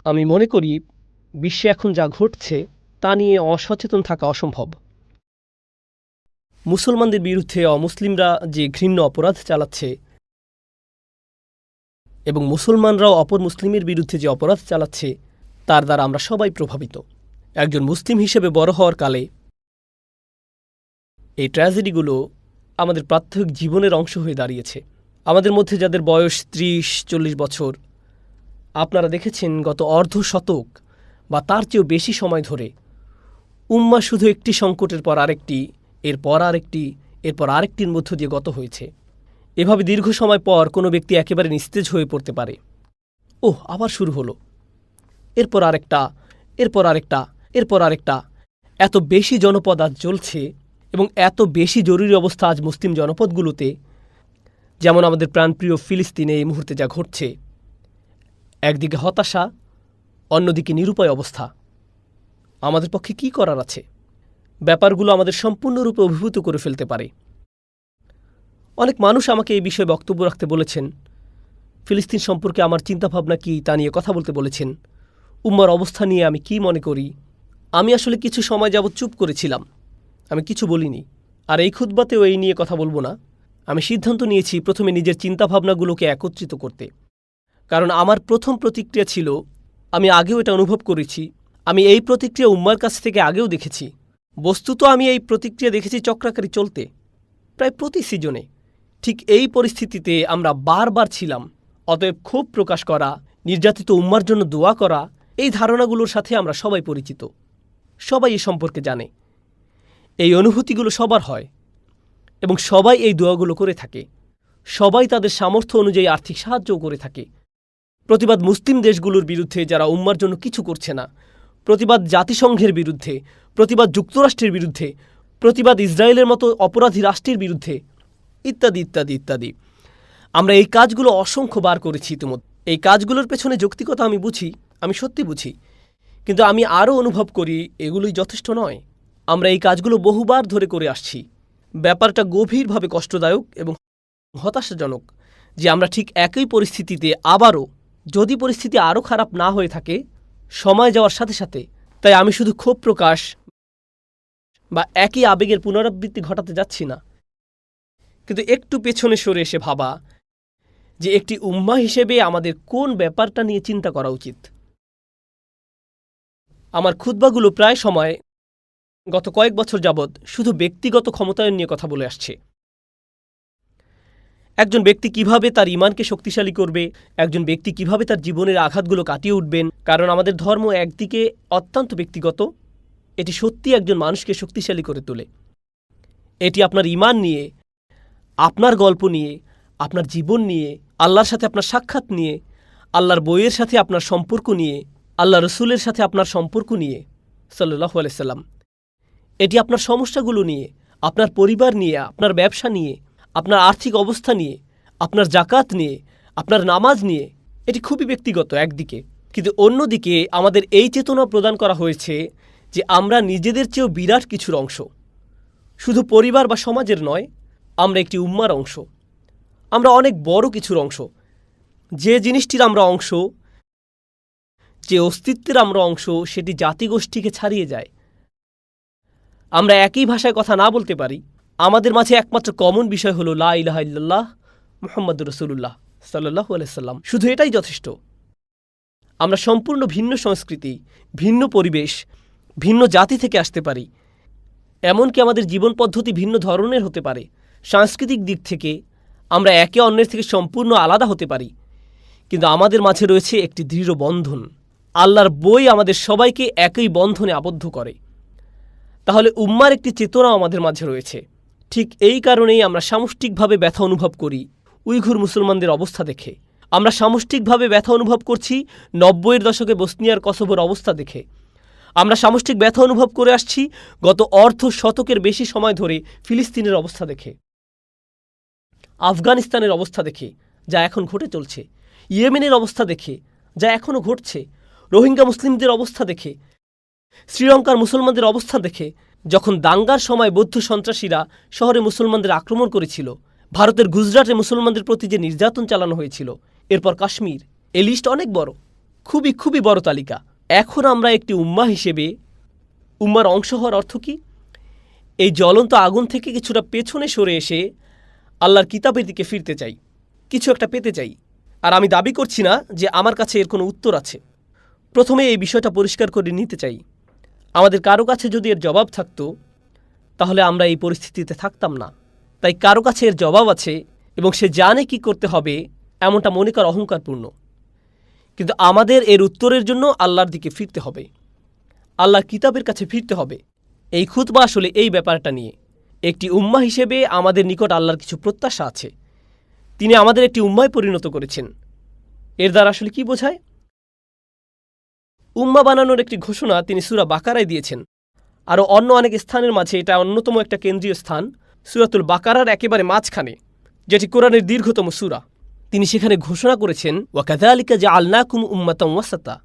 আমি মনে করি বিশ্বে এখন যা ঘটছে তা নিয়ে অসচেতন থাকা অসম্ভব। মুসলমানদের বিরুদ্ধে অমুসলিমরা যে ঘৃণ্য অপরাধ চালাচ্ছে এবং মুসলমানরাও অপর মুসলিমের বিরুদ্ধে যে অপরাধ চালাচ্ছে তার দ্বারা আমরা সবাই প্রভাবিত। একজন মুসলিম হিসেবে বড় হওয়ার কালে এই ট্র্যাজেডিগুলো আমাদের প্রাত্যহিক জীবনের অংশ হয়ে দাঁড়িয়েছে। আমাদের মধ্যে যাদের বয়স 30-40 বছর, আপনারা দেখেছেন গত অর্ধ শতক বা তার চেয়েও বেশি সময় ধরে উম্মাহ শুধু একটি সংকটের পর আরেকটি, এরপর আরেকটি, এরপর আরেকটির মধ্য দিয়ে গত হয়েছে। এভাবে দীর্ঘ সময় পর কোনো ব্যক্তি একেবারে নিস্তেজ হয়ে পড়তে পারে। আবার শুরু হলো, এরপর আরেকটা, এরপর আরেকটা, এরপর আরেকটা। এত বেশি জনপদ আজ চলছে এবং এত বেশি জরুরি অবস্থা আজ মুসলিম জনপদগুলোতে, যেমন আমাদের প্রাণপ্রিয় ফিলিস্তিনে এই মুহূর্তে যা ঘটছে। একদিকে হতাশা, অন্যদিকে নিরুপায় অবস্থা। আমাদের পক্ষে কি করার আছে? ব্যাপারগুলো আমাদের সম্পূর্ণরূপে অভিভূত করে ফেলতে পারে। অনেক মানুষ আমাকে এই বিষয়ে বক্তব্য রাখতে বলেছেন, ফিলিস্তিন সম্পর্কে আমার চিন্তাভাবনা কী তা নিয়ে কথা বলতে বলেছেন, উম্মার অবস্থা নিয়ে আমি কি মনে করি। আমি আসলে কিছু সময় যাবৎ চুপ করেছিলাম, আমি কিছু বলিনি। আর এই খুতবাতেও এই নিয়ে কথা বলবো না। আমি সিদ্ধান্ত নিয়েছি প্রথমে নিজের চিন্তাভাবনাগুলোকে একত্রিত করতে। কারণ আমার প্রথম প্রতিক্রিয়া ছিল, আমি আগেও এটা অনুভব করেছি, আমি এই প্রতিক্রিয়া উম্মার কাছ থেকে আগেও দেখেছি। বস্তুত আমি এই প্রতিক্রিয়া দেখেছি চক্রাকারী চলতে প্রায় প্রতি সিজনে। ঠিক এই পরিস্থিতিতে আমরা বারবার ছিলাম। অতএব ক্ষোভ প্রকাশ করা, নির্যাতিত উম্মার জন্য দোয়া করা, এই ধারণাগুলোর সাথে আমরা সবাই পরিচিত, সবাই এ সম্পর্কে জানে। এই অনুভূতিগুলো সবার হয় এবং সবাই এই দোয়াগুলো করে থাকে। সবাই তাদের সামর্থ্য অনুযায়ী আর্থিক সাহায্যও করে থাকে। প্রতিবাদ মুসলিম দেশগুলোর বিরুদ্ধে যারা উম্মার জন্য কিছু করছে না, প্রতিবাদ জাতিসংঘের বিরুদ্ধে, প্রতিবাদ যুক্তরাষ্ট্রের বিরুদ্ধে, প্রতিবাদ ইসরায়েলের মতো অপরাধী রাষ্ট্রের বিরুদ্ধে, ইত্যাদি ইত্যাদি ইত্যাদি। আমরা এই কাজগুলো অসংখ্যবার করেছি ইতিমধ্যে। এই কাজগুলোর পেছনে যৌক্তিকতা আমি বুঝি, আমি সত্যি বুঝি, কিন্তু আমি আরও অনুভব করি এগুলোই যথেষ্ট নয়। আমরা এই কাজগুলো বহুবার ধরে করে আসছি। ব্যাপারটা গভীরভাবে কষ্টদায়ক এবং হতাশাজনক যে আমরা ঠিক একই পরিস্থিতিতে আবারও, যদি পরিস্থিতি আরও খারাপ না হয়ে থাকে সময় যাওয়ার সাথে সাথে। তাই আমি শুধু ক্ষোভ প্রকাশ বা একই আবেগের পুনরাবৃত্তি ঘটাতে যাচ্ছি না, কিন্তু একটু পেছনে সরে এসে ভাবা যে একটি উম্মাহ হিসেবে আমাদের কোন ব্যাপারটা নিয়ে চিন্তা করা উচিত। আমার খুতবাগুলো প্রায় সময় গত কয়েক বছর যাবৎ শুধু ব্যক্তিগত ক্ষমতায়ন নিয়ে কথা বলে আসছে। একজন ব্যক্তি কিভাবে তার ঈমানকে শক্তিশালী করবে, একজন ব্যক্তি কিভাবে তার জীবনের আঘাতগুলো কাটিয়ে উঠবেন। কারণ আমাদের ধর্ম একদিকে অত্যন্ত ব্যক্তিগত, এটি সত্যি একজন মানুষকে শক্তিশালী করে তোলে। এটি আপনার ঈমান নিয়ে, আপনার গল্প নিয়ে, আপনার জীবন নিয়ে, আল্লাহর সাথে আপনার সাক্ষাৎ নিয়ে, আল্লাহর বইয়ের সাথে আপনার সম্পর্ক নিয়ে, আল্লাহ রসুলের সাথে আপনার সম্পর্ক নিয়ে সাল্লাল্লাহু আলাইহি সাল্লাম। এটি আপনার সমস্যাগুলো নিয়ে, আপনার পরিবার নিয়ে, আপনার ব্যবসা নিয়ে, আপনার আর্থিক অবস্থা নিয়ে, আপনার জাকাত নিয়ে, আপনার নামাজ নিয়ে। এটি খুবই ব্যক্তিগত একদিকে, কিন্তু অন্যদিকে আমাদের এই চেতনা প্রদান করা হয়েছে যে আমরা নিজেদের চেয়েও বিরাট কিছুর অংশ। শুধু পরিবার বা সমাজের নয়, আমরা একটি উম্মার অংশ, আমরা অনেক বড় কিছুর অংশ। যে জিনিসটির আমরা অংশ, যে অস্তিত্বের আমরা অংশ, সেটি জাতিগোষ্ঠীকে ছাড়িয়ে যায়। আমরা একই ভাষায় কথা না বলতে পারি, আমাদের মাঝে একমাত্র কমন বিষয় হলো লা ইলাহা ইল্লাল্লাহ মুহাম্মাদুর রাসূলুল্লাহ সাল্লাল্লাহু আলাইহি সাল্লাম। শুধু এটাই যথেষ্ট। আমরা সম্পূর্ণ ভিন্ন সংস্কৃতি, ভিন্ন পরিবেশ, ভিন্ন জাতি থেকে আসতে পারি। এমনকি আমাদের জীবন পদ্ধতি ভিন্ন ধরনের হতে পারে। সাংস্কৃতিক দিক থেকে আমরা একে অন্যের থেকে সম্পূর্ণ আলাদা হতে পারি, কিন্তু আমাদের মাঝে রয়েছে একটি দৃঢ় বন্ধন। আল্লাহর বই আমাদের সবাইকে একই বন্ধনে আবদ্ধ করে। তাহলে উম্মার একটি চেতনা আমাদের মাঝে রয়েছে। ঠিক এই কারণেই আমরা সামষ্টিকভাবে ব্যথা অনুভব করি উইঘুর মুসলমানদের অবস্থা দেখে। আমরা সামষ্টিকভাবে ব্যথা অনুভব করছি 90-এর দশকে বসনিয়ার কসোভোর অবস্থা দেখে। আমরা সামষ্টিক ব্যথা অনুভব করে আসছি গত অর্ধ শতকের বেশি সময় ধরে ফিলিস্তিনের অবস্থা দেখে, আফগানিস্তানের অবস্থা দেখে যা এখন ঘটে চলছে, ইয়েমেনের অবস্থা দেখে যা এখনও ঘটছে, রোহিঙ্গা মুসলিমদের অবস্থা দেখে, শ্রীলঙ্কার মুসলমানদের অবস্থা দেখে, যখন দাঙ্গার সময় বৌদ্ধ সন্ত্রাসীরা শহরে মুসলমানদের আক্রমণ করেছিল, ভারতের গুজরাটে মুসলমানদের প্রতি যে নির্যাতন চালানো হয়েছিল, এরপর কাশ্মীর। এই লিস্ট অনেক বড়, খুবই খুবই বড় তালিকা। এখন আমরা একটি উম্মাহ হিসেবে উম্মার অংশ হওয়ার অর্থ কি? এই জ্বলন্ত আগুন থেকে কিছুটা পেছনে সরে এসে আল্লাহর কিতাবের দিকে ফিরতে চাই, কিছু একটা পেতে চাই। আর আমি দাবি করছি না যে আমার কাছে এর কোনো উত্তর আছে। প্রথমে এই বিষয়টা পরিষ্কার করে নিতে চাই, আমাদের কারো কাছে যদি এর জবাব থাকতো তাহলে আমরা এই পরিস্থিতিতে থাকতাম না। তাই কারো কাছে এর জবাব আছে এবং সে জানে কি করতে হবে, এমনটা মনে করা অহংকারপূর্ণ। কিন্তু আমাদের এর উত্তরের জন্য আল্লাহর দিকে ফিরতে হবে, আল্লাহর কিতাবের কাছে ফিরতে হবে। এই খুতবা আসলে এই ব্যাপারটা নিয়ে। একটি উম্মাহ হিসেবে আমাদের নিকট আল্লাহর কিছু প্রত্যাশা আছে। তিনি আমাদের একটি উম্মায় পরিণত করেছেন। এর দ্বারা আসলে কি বোঝায়? উম্মা বানানোর একটি ঘোষণা তিনি সূরা বাকারায় দিয়েছেন। আরও অন্য অনেক স্থানের মাঝে এটা অন্যতম একটা কেন্দ্রীয় স্থান, সূরাতুল বাকারার একেবারে মাঝখানে, যেটি কোরআনের দীর্ঘতম সূরা। তিনি সেখানে ঘোষণা করেছেন, ওয়াকাযালিকা জাআলনাকুম উম্মাতান ওয়াসাতা,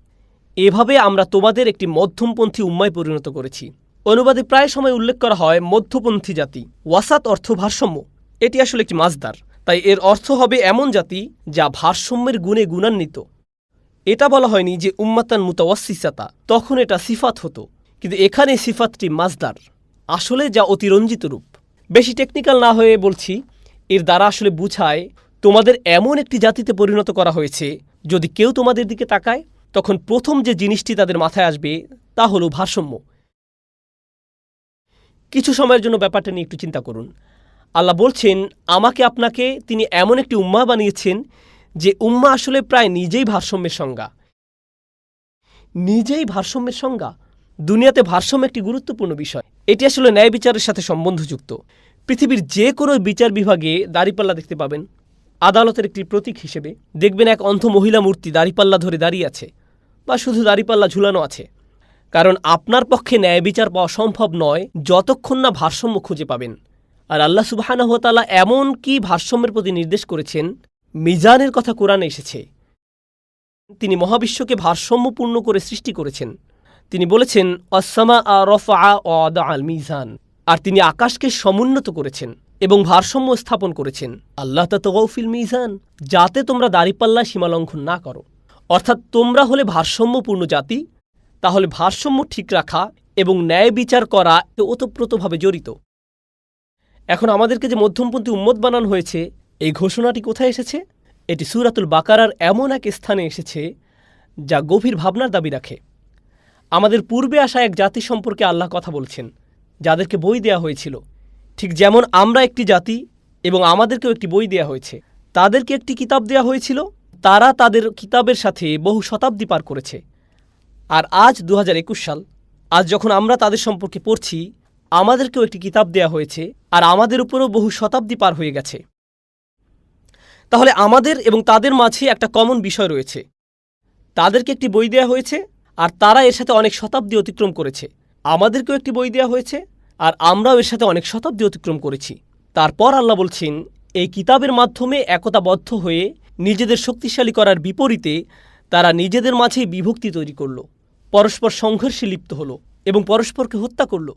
এভাবে আমরা তোমাদের একটি মধ্যমপন্থী উম্মায় পরিণত করেছি। অনুবাদে প্রায় সময় উল্লেখ করা হয় মধ্যপন্থী জাতি। ওয়াসাত অর্থ ভারসাম্য, এটি আসলে একটি মাসদার, তাই এর অর্থ হবে এমন জাতি যা ভারসাম্যের গুণে গুণান্বিত। এটা বলা হয়নি যে উম্মাতান মুতাওয়াসসিসাতা, তখন এটা সিফাত হতো, কিন্তু এখানে সিফাতটি মাসদার, আসলে যা অতিরঞ্জিত রূপ। বেশি টেকনিক্যাল না হয়ে বলছি, এর দ্বারা আসলে বুঝায় তোমাদের এমন একটি জাতিতে পরিণত করা হয়েছে, যদি কেউ তোমাদের দিকে তাকায় তখন প্রথম যে জিনিসটি তাদের মাথায় আসবে তা হলো ভারসাম্য। কিছু সময়ের জন্য ব্যাপারটা নিয়ে একটু চিন্তা করুন। আল্লাহ বলছেন আমাকে আপনাকে তিনি এমন একটি উম্মাহ বানিয়েছেন যে উম্মাহ আসলে প্রায় নিজেই ভারসাম্যের সংজ্ঞা। নিজেই ভারসাম্যের সংজ্ঞা। দুনিয়াতে ভারসাম্য একটি গুরুত্বপূর্ণ বিষয়। এটি আসলে ন্যায় বিচারের সাথে সম্বন্ধযুক্ত। পৃথিবীর যে কোনো বিচার বিভাগে দাড়িপাল্লা দেখতে পাবেন আদালতের একটি প্রতীক হিসেবে। দেখবেন এক অন্ধ মহিলা মূর্তি দাড়িপাল্লা ধরে দাঁড়িয়ে আছে, বা শুধু দাড়িপাল্লা ঝুলানো আছে। কারণ আপনার পক্ষে ন্যায় বিচার পাওয়া সম্ভব নয় যতক্ষণ না ভারসাম্য খুঁজে পাবেন। আর আল্লাহ সুবহানাহু ওয়া তাআলা এমন কি ভারসাম্যের প্রতি নির্দেশ করেছেন, মিজানের কথা কোরআনে এসেছে। তিনি মহাবিশ্বকে ভারসাম্যপূর্ণ করে সৃষ্টি করেছেন। তিনি বলেছেন আস-সামাআ রাফআ ওয়া ওয়াদাআল মিজান, আর তিনি আকাশকে সমুন্নত করেছেন এবং ভারসাম্য স্থাপন করেছেন। আল্লাহ তাতগাউ ফিল মিজান, যাতে তোমরা দাড়িপাল্লা সীমালঙ্ঘন না করো। অর্থাৎ তোমরা হলে ভারসাম্যপূর্ণ জাতি, তাহলে ভারসাম্য ঠিক রাখা এবং ন্যায় বিচার করা ওতপ্রোতভাবে জড়িত। এখন আমাদেরকে যে মধ্যমপন্থী উম্মত বানানো হয়েছে, এই ঘোষণাটি কোথায় এসেছে? এটি সূরাতুল বাকারার এমন এক স্থানে এসেছে যা গভীর ভাবনার দাবি রাখে। আমাদের পূর্বে আসা এক জাতি সম্পর্কে আল্লাহ কথা বলছেন, যাদেরকে বই দেয়া হয়েছিল। ঠিক যেমন আমরা একটি জাতি এবং আমাদেরকেও একটি বই দেয়া হয়েছে। তাদেরকে একটি কিতাব দেয়া হয়েছিল, তারা তাদের কিতাবের সাথে বহু শতাব্দী পার করেছে। আর আজ 2021 সাল, আজ যখন আমরা তাদের সম্পর্কে পড়ছি, আমাদেরকেও একটি কিতাব দেয়া হয়েছে, আর আমাদের উপরও বহু শতাব্দী পার হয়ে গেছে। তাহলে আমাদের এবং তাদের মাঝে একটা কমন বিষয় রয়েছে। তাদেরকে একটি বই দেয়া হয়েছে, আর তারা এর সাথে অনেক শতাব্দী অতিক্রম করেছে। আমাদেরকেও একটি বই দেয়া হয়েছে, আর আমরাও এর সাথে অনেক শতাব্দী অতিক্রম করেছি। তারপর আল্লাহ বলছেন, এই কিতাবের মাধ্যমে একতাবদ্ধ হয়ে নিজেদের শক্তিশালী করার বিপরীতে তারা নিজেদের মাঝেই বিভক্তি তৈরি করল, পরস্পর সংঘর্ষে লিপ্ত হল এবং পরস্পরকে হত্যা করল।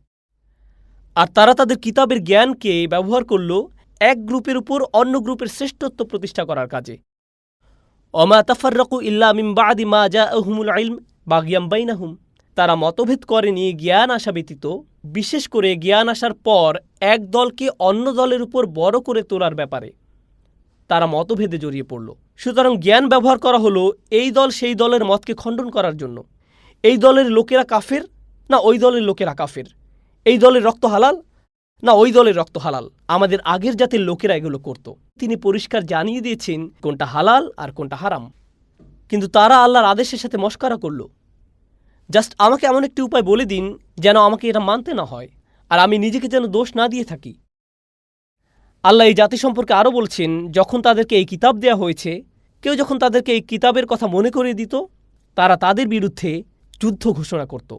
আর তারা তাদের কিতাবের জ্ঞানকে ব্যবহার করল এক গ্রুপের উপর অন্য গ্রুপের শ্রেষ্ঠত্ব প্রতিষ্ঠা করার কাজে। ওমা তাফাররাকু ইল্লা মিন বাদি মা জাআহুমুল ইলম বাগিয়াম বাইনাহুম, তারা মতভেদ করেনি জ্ঞান আসা ব্যতীত, বিশেষ করে জ্ঞান আসার পর এক দলকে অন্য দলের উপর বড় করে তোলার ব্যাপারে তারা মতভেদে জড়িয়ে পড়ল। সুতরাং জ্ঞান ব্যবহার করা হলো এই দল সেই দলের মতকে খণ্ডন করার জন্য। এই দলের লোকেরা কাফের না ওই দলের লোকেরা কাফের, এই দলের রক্ত হালাল না ওই দলের রক্ত হালাল। আমাদের আগের জাতির লোকেরা এগুলো করত। তিনি পরিষ্কার জানিয়ে দিয়েছেন কোনটা হালাল আর কোনটা হারাম, কিন্তু তারা আল্লাহর আদেশের সাথে মশকরা করল। জাস্ট আমাকে এমন একটি উপায় বলে দিন যেন আমাকে এটা মানতে না হয়, আর আমি নিজেকে যেন দোষ না দিয়ে থাকি। আল্লাহ এই জাতি সম্পর্কে আরও বলছেন, যখন তাদেরকে এই কিতাব দেয়া হয়েছে, কেউ যখন তাদেরকে এই কিতাবের কথা মনে করিয়ে দিত, তারা তাদের বিরুদ্ধে যুদ্ধ ঘোষণা করত।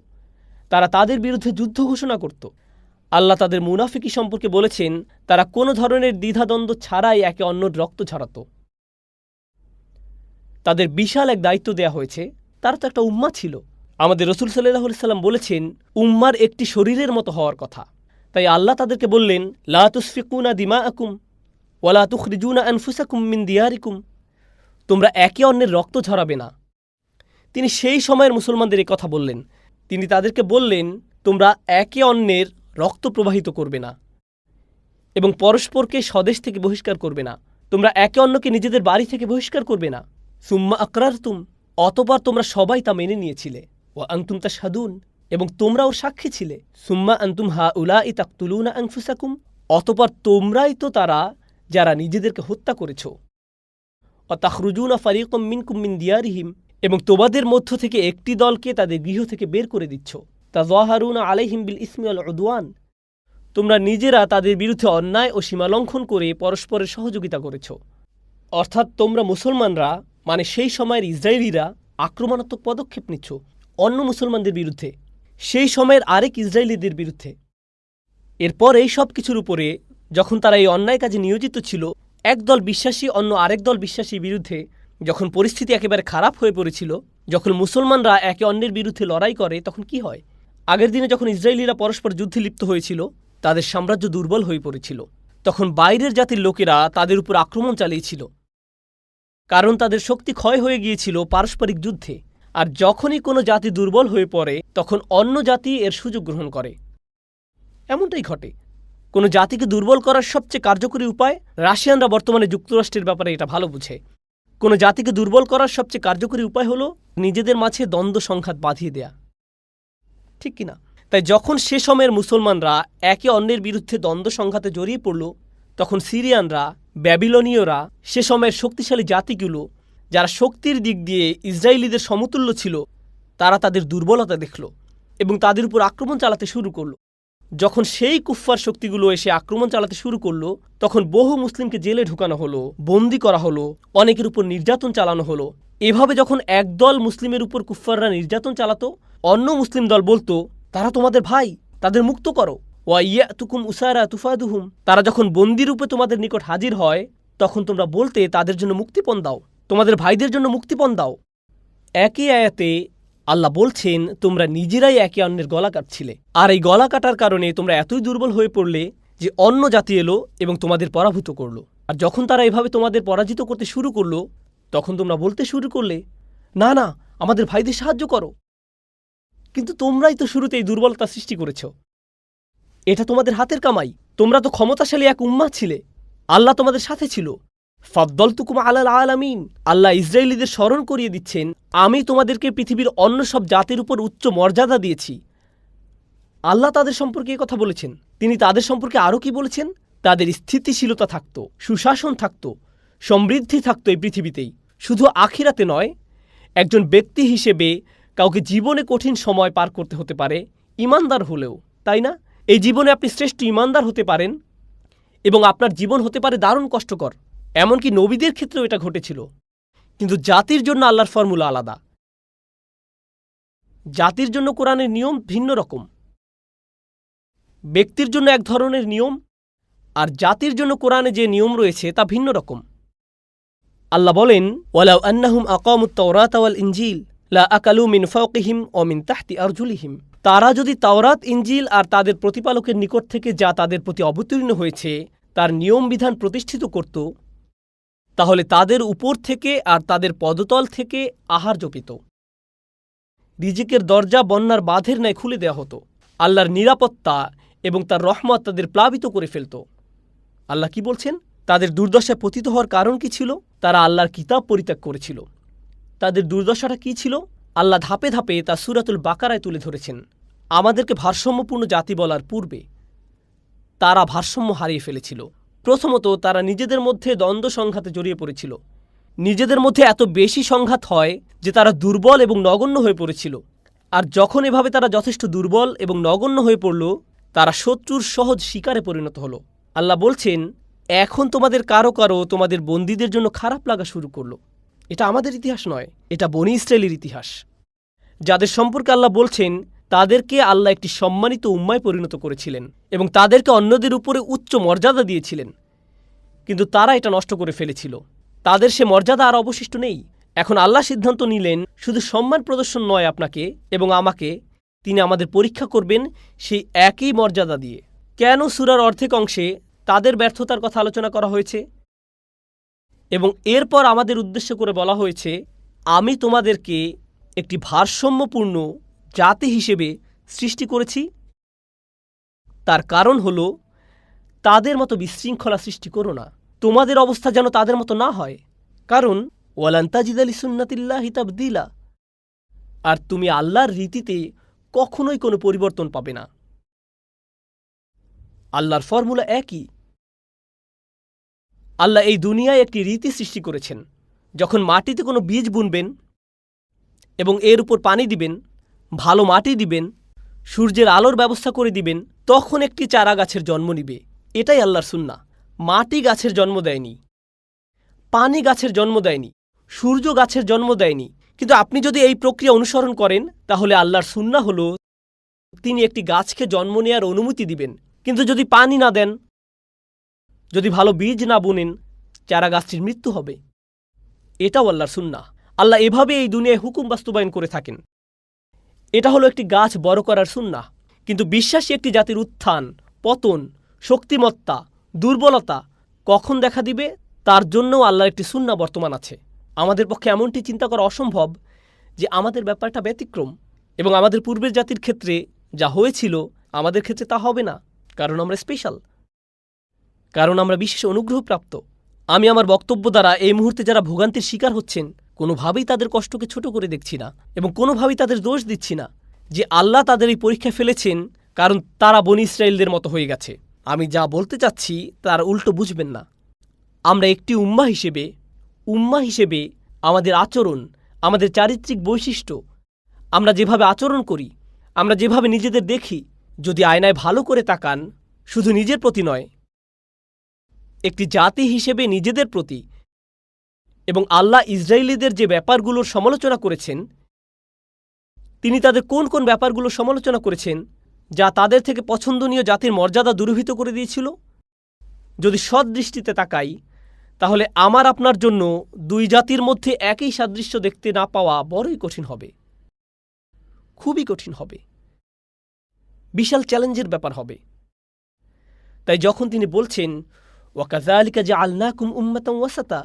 যুদ্ধ ঘোষণা করত। আল্লাহ তাদের মুনাফিকি সম্পর্কে বলেছেন, তারা কোনো ধরনের দ্বিধাদ্বন্দ্ব ছাড়াই একে অন্যর রক্ত ঝরাত। তাদের বিশাল এক দায়িত্ব দেয়া হয়েছে, তারা তো একটা উম্মাহ ছিল। আমাদের রাসূল সাল্লাল্লাহু আলাইহি সাল্লাম বলেছেন উম্মার একটি শরীরের মতো হওয়ার কথা। তাই আল্লাহ তাদেরকে বললেন, লা তুসফিকুনা দিমাআকুম ওয়ালা তুখরিজুনা আনফুসাকুম মিন দিয়ারিকুম, তোমরা একে অন্যের রক্ত ঝরাবে না। তিনি সেই সময়ের মুসলমানদের এই কথা বললেন। তিনি তাদেরকে বললেন, তোমরা একে অন্যের রক্ত প্রবাহিত করবে না এবং পরস্পরকে স্বদেশ থেকে বহিষ্কার করবে না। তোমরা একে অন্যকে নিজেদের বাড়ি থেকে বহিষ্কার করবে না। সুম্মা আকরারতুম, অতঃপর তোমরা সবাই তা মেনে নিয়েছিলে। ও আনতুম তাশহাদুন, এবং তোমরা ওর সাক্ষী ছিলে। সুম্মা আনতুম হাউলাই তাকতুলুনা আনফুসাকুম, অতঃপর তোমরাই তো তারা যারা নিজেদেরকে হত্যা করেছ। ও তাখরুজুনা ফারিকুম মিনকুম মিন দিয়ারিহিম, এবং তোমাদের মধ্য থেকে একটি দলকে তাদের গৃহ থেকে বের করে দিচ্ছ। তাযাহারুনা আলাইহিম বিল ইসমি ওয়াল উদওয়ান, তোমরা নিজেরা তাদের বিরুদ্ধে অন্যায় ও সীমালঙ্ঘন করে পরস্পরের সহযোগিতা করেছ। অর্থাৎ তোমরা মুসলমানরা, মানে সেই সময়ের ইসরায়েলিরা, আক্রমণাত্মক পদক্ষেপ নিচ্ছ অন্য মুসলমানদের বিরুদ্ধে, সেই সময়ের আরেক ইসরায়েলিদের বিরুদ্ধে। এরপর এই সব কিছুর উপরে যখন তারা এই অন্যায় কাজে নিয়োজিত ছিল, একদল বিশ্বাসী অন্য আরেক দল বিশ্বাসীর বিরুদ্ধে যখন পরিস্থিতি একেবারে খারাপ হয়ে পড়েছিল, যখন মুসলমানরা একে অন্যের বিরুদ্ধে লড়াই করে, তখন কি হয়? আগের দিনে যখন ইসরায়েলিরা পরস্পর যুদ্ধে লিপ্ত হয়েছিল, তাদের সাম্রাজ্য দুর্বল হয়ে পড়েছিল। তখন বাইরের জাতির লোকেরা তাদের উপর আক্রমণ চালিয়েছিল, কারণ তাদের শক্তি ক্ষয় হয়ে গিয়েছিল পারস্পরিক যুদ্ধে। আর যখনই কোনো জাতি দুর্বল হয়ে পড়ে, তখন অন্য জাতি এর সুযোগ গ্রহণ করে। এমনটাই ঘটে। কোনো জাতিকে দুর্বল করার সবচেয়ে কার্যকরী উপায়, রাশিয়ানরা বর্তমানে যুক্তরাষ্ট্রের ব্যাপারে এটা ভালো বুঝে, কোনো জাতিকে দুর্বল করার সবচেয়ে কার্যকরী উপায় হলো নিজেদের মাঝে দ্বন্দ্ব সংঘাত বাঁধিয়ে দেয়া, ঠিক কিনা? তাই যখন সে সময়ের মুসলমানরা একে অন্যের বিরুদ্ধে দ্বন্দ্ব সংঘাতে জড়িয়ে পড়ল, তখন সিরিয়ানরা, ব্যাবিলনীয়রা, সে সময়ের শক্তিশালী জাতিগুলো যারা শক্তির দিক দিয়ে ইসরায়েলিদের সমতুল্য ছিল, তারা তাদের দুর্বলতা দেখল এবং তাদের উপর আক্রমণ চালাতে শুরু করল। যখন সেই কুফফার শক্তিগুলো এসে আক্রমণ চালাতে শুরু করলো, তখন বহু মুসলিমকে জেলে ঢুকানো হলো, বন্দী করা হলো, অনেকের উপর নির্যাতন চালানো হলো। এভাবে যখন একদল মুসলিমের উপর কুফফাররা নির্যাতন চালাতো, অন্য মুসলিম দল বলতো, তারা তোমাদের ভাই, তাদের মুক্ত করো। ওয়া ইয়াতুকুম উসারা তুফাদুহুম, তারা যখন বন্দিরূপে তোমাদের নিকট হাজির হয়, তখন তোমরা বলতে তাদের জন্য মুক্তিপণ দাও, তোমাদের ভাইদের জন্য মুক্তিপণ দাও। একই আয়াতে আল্লাহ বলছেন, তোমরা নিজেরাই একে অন্যের গলা কাটছিলে, আর এই গলা কাটার কারণে তোমরা এতই দুর্বল হয়ে পড়লে যে অন্য জাতি এলো এবং তোমাদের পরাভূত করলো। আর যখন তারা এভাবে তোমাদের পরাজিত করতে শুরু করলো, তখন তোমরা বলতে শুরু করলে, না না, আমাদের ভাইদের সাহায্য করো। কিন্তু তোমরাই তো শুরুতে এই দুর্বলতা সৃষ্টি করেছ। এটা তোমাদের হাতের কামাই। তোমরা তো ক্ষমতাশালী এক উম্মাহ ছিলে, আল্লাহ তোমাদের সাথে ছিল। ফাদ্দলতুকুম আলাল আলামিন, আল্লাহ ইসরায়েলিদের স্মরণ করিয়ে দিচ্ছেন, আমি তোমাদেরকে পৃথিবীর অন্য সব জাতির উপর উচ্চ মর্যাদা দিয়েছি। আল্লাহ তাদের সম্পর্কে এই কথা বলেছেন। তিনি তাদের সম্পর্কে আরও কি বলেছেন? তাদের স্থিতিশীলতা থাকত, সুশাসন থাকত, সমৃদ্ধি থাকত এই পৃথিবীতেই। শুধু আখিরাতে নয়, একজন ব্যক্তি হিসেবে কাউকে জীবনে কঠিন সময় পার করতে হতে পারে ইমানদার হলেও, তাই না? এই জীবনে আপনি শ্রেষ্ঠ ইমানদার হতে পারেন এবং আপনার জীবন হতে পারে দারুণ কষ্টকর। এমনকি নবীদের ক্ষেত্রেও এটা ঘটেছিল। কিন্তু জাতির জন্য আল্লাহর ফর্মুলা আলাদা। জাতির জন্য কোরআনের নিয়ম ভিন্ন রকম, ব্যক্তির জন্য এক ধরনের নিয়ম, আর জাতির জন্য কোরআনে যে নিয়ম রয়েছে তা ভিন্ন রকম। আল্লাহ বলেন, ওয়ালাউ আন্নাহুম আকামুত তাওরাতা ওয়াল ইনজিল লা আকালু মিন ফাওকিহিম ওয়া মিন তাহতি আরজুলিহিম, তারা যদি তাওরাত, ইনজিল আর তাদের প্রতিপালকের নিকট থেকে যা তাদের প্রতি অবতীর্ণ হয়েছে তার নিয়ম বিধান প্রতিষ্ঠিত করত, তাহলে তাদের উপর থেকে আর তাদের পদতল থেকে আহার্য পেত। রিজিকের দরজা বন্যার বাঁধের ন্যায় খুলে দেওয়া হতো। আল্লাহর নিরাপত্তা এবং তার রহমত তাদের প্লাবিত করে ফেলত। আল্লাহ কি বলছেন? তাদের দুর্দশায় পতিত হওয়ার কারণ কি ছিল? তারা আল্লাহর কিতাব পরিত্যাগ করেছিল। তাদের দুর্দশাটা কি ছিল? আল্লাহ ধাপে ধাপে তা সূরাতুল বাকারায় তুলে ধরেছেন। আমাদেরকে ভারসাম্যপূর্ণ জাতি বলার পূর্বে তারা ভারসাম্য হারিয়ে ফেলেছিল। প্রথমত, তারা নিজেদের মধ্যে দ্বন্দ্ব সংঘাতে জড়িয়ে পড়েছিল। নিজেদের মধ্যে এত বেশি সংঘাত হয় যে তারা দুর্বল এবং নগণ্য হয়ে পড়েছিল। আর যখন এভাবে তারা যথেষ্ট দুর্বল এবং নগণ্য হয়ে পড়ল, তারা শত্রুর সহজ শিকারে পরিণত হলো। আল্লাহ বলছেন, এখন তোমাদের কারো কারো তোমাদের বন্দীদের জন্য খারাপ লাগা শুরু করলো। এটা আমাদের ইতিহাস নয়, এটা বনী ইসরায়েলের ইতিহাস। যাদের সম্পর্কে আল্লাহ বলছেন, তাদেরকে আল্লাহ একটি সম্মানিত উম্মায় পরিণত করেছিলেন এবং তাদেরকে অন্যদের উপরে উচ্চ মর্যাদা দিয়েছিলেন। কিন্তু তারা এটা নষ্ট করে ফেলেছিল। তাদের সে মর্যাদা আর অবশিষ্ট নেই। এখন আল্লাহ সিদ্ধান্ত নিলেন, শুধু সম্মান প্রদর্শন নয় আপনাকে এবং আমাকে, তিনি আমাদের পরীক্ষা করবেন সেই একই মর্যাদা দিয়ে। কেন সূরার অর্ধেক অংশে তাদের ব্যর্থতার কথা আলোচনা করা হয়েছে এবং এরপর আমাদের উদ্দেশ্য করে বলা হয়েছে, আমি তোমাদেরকে একটি ভারসাম্যপূর্ণ জাতি হিসেবে সৃষ্টি করেছি? তার কারণ হল, তাদের মতো বিশৃঙ্খলা সৃষ্টি করো না। তোমাদের অবস্থা যেন তাদের মতো না হয়। কারণ ওয়ালান তাজিদা লিসুন্নাতিল্লাহি তাবদীলা। আর তুমি আল্লাহর রীতিতে কখনোই কোনো পরিবর্তন পাবে না। আল্লাহর ফর্মুলা একই। আল্লাহ এই দুনিয়ায় একটি রীতি সৃষ্টি করেছেন। যখন মাটিতে কোনো বীজ বুনবেন এবং এর উপর পানি দিবেন, ভালো মাটি দিবেন, সূর্যের আলোর ব্যবস্থা করে দিবেন, তখন একটি চারা গাছের জন্ম নিবে। এটাই আল্লাহর সুন্নাহ। মাটি গাছের জন্ম দেয়নি, পানি গাছের জন্ম দেয়নি, সূর্য গাছের জন্ম দেয়নি। কিন্তু আপনি যদি এই প্রক্রিয়া অনুসরণ করেন, তাহলে আল্লাহর সুন্নাহ হল তিনি একটি গাছকে জন্ম নেওয়ার অনুমতি দিবেন। কিন্তু যদি পানি না দেন, যদি ভালো বীজ না বুনেন, চারা গাছটির মৃত্যু হবে। এটাও আল্লাহর সুন্নাহ। আল্লাহ এভাবে এই দুনিয়ায় হুকুম বাস্তবায়ন করে থাকেন। এটা হলো একটি গাছ বড় করার সুন্নাহ। কিন্তু বিশ্বাসী একটি জাতির উত্থান, পতন, শক্তিমত্তা, দুর্বলতা কখন দেখা দিবে, তার জন্যও আল্লাহর একটি সুন্নাহ বর্তমান আছে। আমাদের পক্ষে এমনটি চিন্তা করা অসম্ভব যে আমাদের ব্যাপারটা ব্যতিক্রম এবং আমাদের পূর্বের জাতির ক্ষেত্রে যা হয়েছিল আমাদের ক্ষেত্রে তা হবে না। কারণ আমরা স্পেশাল, কারণ আমরা বিশেষ অনুগ্রহপ্রাপ্ত। আমি আমার বক্তব্য দ্বারা এই মুহূর্তে যারা ভোগান্তির শিকার হচ্ছেন, কোনোভাবেই তাদের কষ্টকে ছোট করে দেখছি না এবং কোনোভাবেই তাদের দোষ দিচ্ছি না যে আল্লাহ তাদের এই পরীক্ষায় ফেলেছেন কারণ তারা বনী ইসরায়েলদের মতো হয়ে গেছে। আমি যা বলতে চাচ্ছি তার উল্টো বুঝবেন না। আমরা একটি উম্মাহ হিসেবে আমাদের আচরণ, আমাদের চারিত্রিক বৈশিষ্ট্য, আমরা যেভাবে আচরণ করি, আমরা যেভাবে নিজেদের দেখি, যদি আয়নায় ভালো করে তাকান, শুধু নিজের প্রতি নয়, একটি জাতি হিসেবে নিজেদের প্রতি, এবং আল্লাহ ইসরায়েলিদের যে ব্যাপারগুলোর সমালোচনা করেছেন, তিনি তাদের কোন কোন ব্যাপারগুলোর সমালোচনা করেছেন যা তাদের থেকে পছন্দনীয় জাতির মর্যাদা দুর্বৃত করে দিয়েছিল। যদি সৎ দৃষ্টিতে তাকাই, তাহলে আমার আপনার জন্য দুই জাতির মধ্যে একই সাদৃশ্য দেখতে না পাওয়া বড়ই কঠিন হবে, খুবই কঠিন হবে, বিশাল চ্যালেঞ্জের ব্যাপার হবে। তাই যখন তিনি বলছেন ওয়াকাযালিকা জাআলনাকুম উম্মাতান ওয়াসাতা,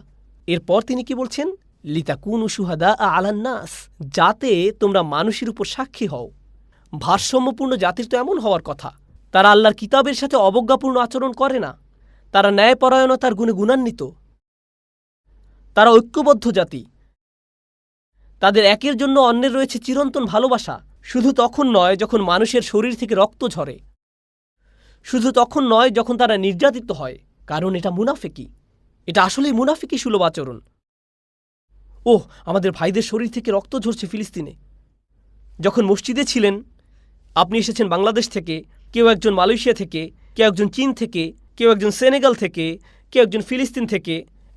এরপর তিনি কি বলছেন? লিতাকুনু শুহাদা আলান নাস, যাতে তোমরা মানুষের উপর সাক্ষী হও। ভারসাম্যপূর্ণ জাতির তো এমন হওয়ার কথা। তারা আল্লাহর কিতাবের সাথে অবজ্ঞাপূর্ণ আচরণ করে না, তারা ন্যায়পরায়ণতার গুণে গুণান্বিত, তারা ঐক্যবদ্ধ জাতি। তাদের একের জন্য অন্যের রয়েছে চিরন্তন ভালোবাসা। শুধু তখন নয় যখন মানুষের শরীর থেকে রক্ত ঝরে, শুধু তখন নয় যখন তারা নির্যাতিত হয়, কারণ এটা মুনাফিকি। এটা আসলেই মুনাফিকি সুলভ আচরণ। ওহ, আমাদের ভাইদের শরীর থেকে রক্ত ঝরছে ফিলিস্তিনে। যখন মসজিদে ছিলেন, আপনি এসেছেন বাংলাদেশ থেকে, কেউ একজন মালয়েশিয়া থেকে, কেউ একজন চীন থেকে, কেউ একজন সেনেগাল থেকে, কেউ একজন ফিলিস্তিন থেকে,